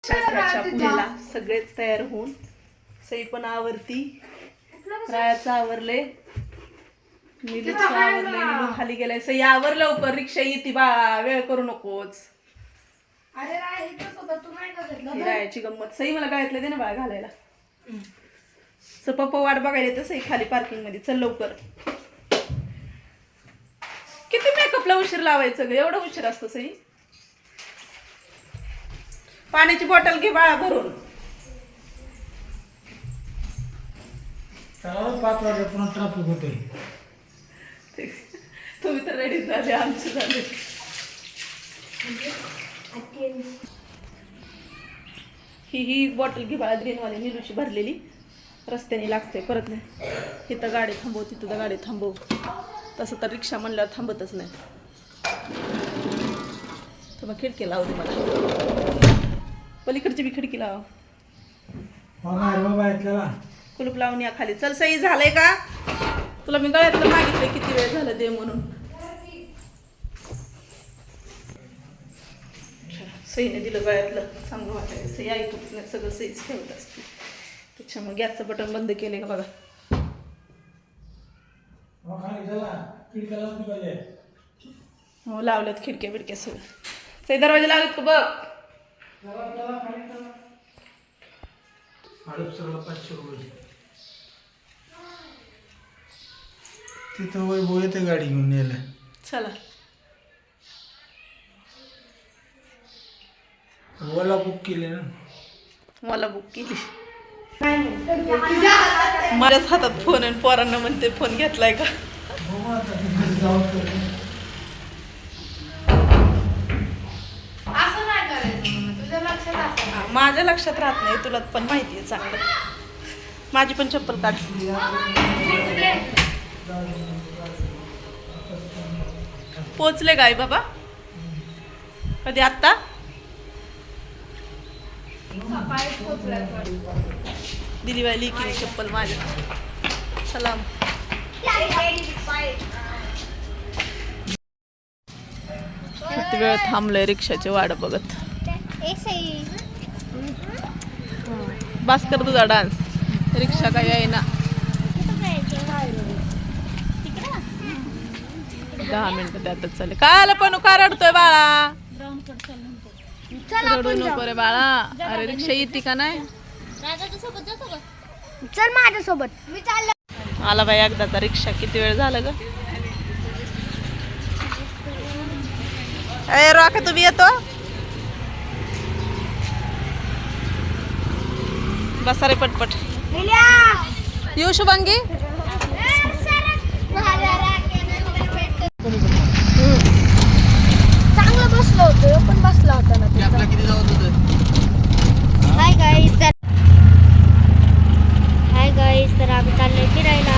चहाच्या पुढेला सगळेच तयार होऊन सई पण आवरती, रायाचं आवरले, निलूचं आवरले, निलू खाली गेलाय. सई आवर लवकर, रिक्षा येते बा, वेळ करू नकोच. ही रायाची गंमत. सई मला गळ्यातलं दे ना बाळा घालायला. सर पप्पा वाट बघायला येतं सई खाली पार्किंग मध्ये. चल लवकर. किती मेकअपला उशीर लावायचं ग, एवढं उशीर असतं सई. पाण्याची बॉटल घे बाळा भरून. 5 वाजता पुन्हा ट्रॅफिक होते. तुम्ही तर रेडी झाले, आमचे झाले. ही बॉटल घे बाळा, ग्रीनवाली निलूची भरलेली. रस्त्याने लागते परत नाही. इथं गाडी थांबव, तिथं गाडी थांबव. तसं तर रिक्षा म्हणल्यावर थांबतच नाही. तर मग खिडकी लावते मला, पलीकडची बी खिडकी लावा. कुलूप लावून या खाली. चल सई, झालंय का? तुला मी गळ्यातलं मागितलंय किती वेळ झालं दे म्हणून. सईने दिलं गळ्यातलं, चांगलं वाटायचं. सई ऐकत नाही, सगळं सईच ठेवत असते. त्याच्यामुळे गॅसचं बटन बंद केले का बघा. हो लावल्यात खिडक्या बिडक्या सगळं. सई दरवाजे लावलेत का बघ. तिथं वैभव येते गाडी घेऊन यायला. चला. ओला बुक केली ना. मला बुक केली. माझ्याच हातात फोन आहे, पोरांना म्हणते फोन घेतलाय का. माझ्या लक्षात राहत नाही, तुला पण माहिती आहे चांगलं. माझी पण चप्पल काढ. पोचले गाय बाबा कधी? आत्ता दिली बाई लिखी चप्पल माझ्या. सलाम. किती वेळ थांबलोय रिक्षाची वाट बघत. बस कर तुझा डान्स. रिक्षा काय येईना. 10 मिनिटं त्यातच चालले. काय आलं पण का रडतोय बाळा? रडू नको रे बाळा. अरे रिक्षा येते का नाही? चल माझ्यासोबत. मी चालले. आला बाई एकदाचा रिक्षा. किती वेळ झालं ग? ए रॉका तुम्ही येतो? बसा रे पटपट. येऊ शुभांगी. चांगलं बसलो होतो, पण बसला होता ना. हाय गाईस, तर आम्ही चाललोय फिरायला.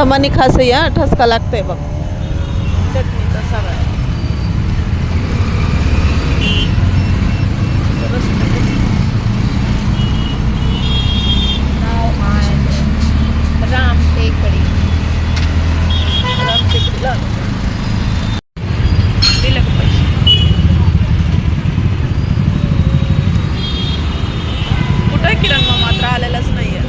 दमानी खासही हा ठसका लागतंय बघ चटणीचा सगळा राम टेकडी दिलं का पैसे कुठं किरण मामा मात्र आलेलाच नाही आहे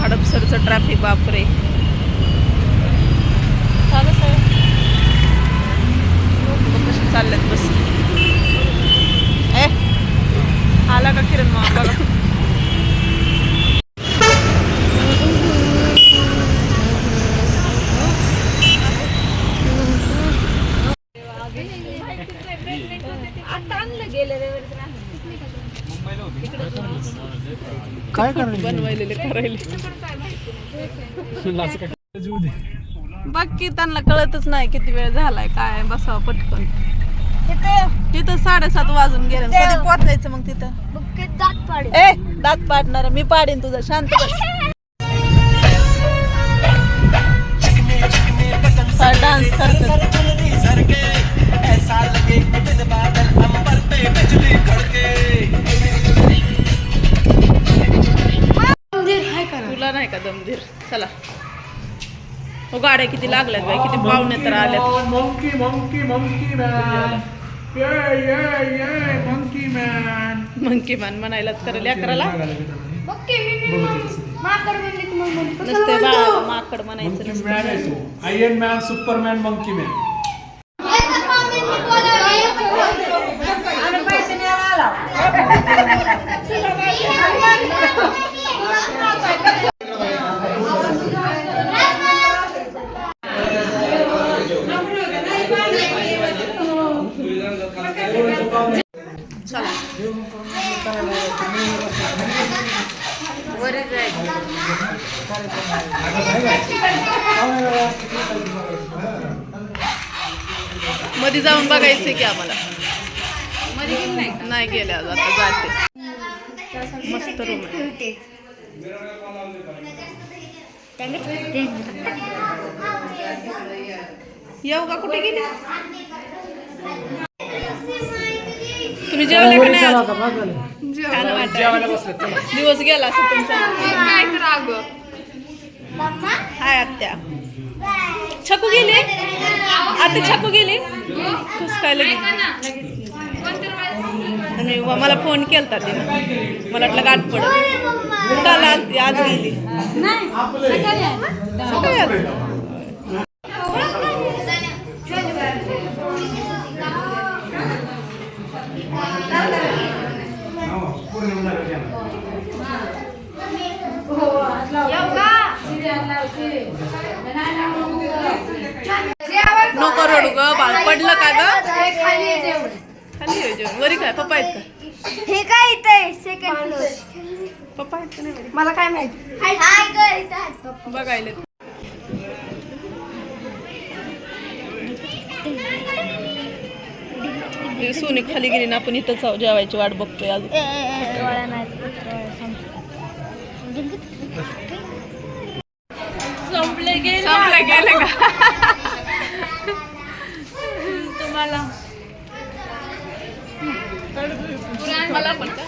हडपसरचं ट्रॅफिक बापरे चालू सर कशी चालल्यात बस आला का किरण मामा बघा काय करायचं बनवायलेले करायले बाकी त्यांना कळतच नाही किती वेळ झालाय काय बसावं पटकन तिथं 7:30 वाजून गेले कधी पोहोचायचं मग तिथं दात पाडणार मी पाडीन तुझा शांत बस डान्स तुला नाही का दमधीर चला हो गाड्या किती लागल्यात बाई किती पाहुणे तर आल्यात monkey monkey monkey man monkey man monkey man म्हणायलाच करेल अकराला नसते बाळा माकड म्हणायचं नसतं iron man superman monkey man चला मध्ये जाऊन बघायचंय की आम्हाला नाही गेले आज आता जाते मस्त रूम आहे येऊ का कुठे गेले तुम्ही जेवले का नाही आज? छान वाटलं. दिवस गेला असं तुमचा काय करा अगं हाय आत्या छकू गेली आता छकू गेली कस काय लगेच आणि मला फोन केलता तिने मला वाटलं गाठ पडत काल आज गेली सकाळी आली. नको रडू ग बाळ पडलं का ग खाली जेवण वरी काय पप्पा आहेत का हे काय इथे सेकंड फ्लोर पप्पा आहेत का नाही वरी? मला काय माहिती बघायला सोनी खाली गेली ना आपण इथंच आहोत जेवायची वाट बघतोय अजून संपले गेले का तुम्हाला मला पण का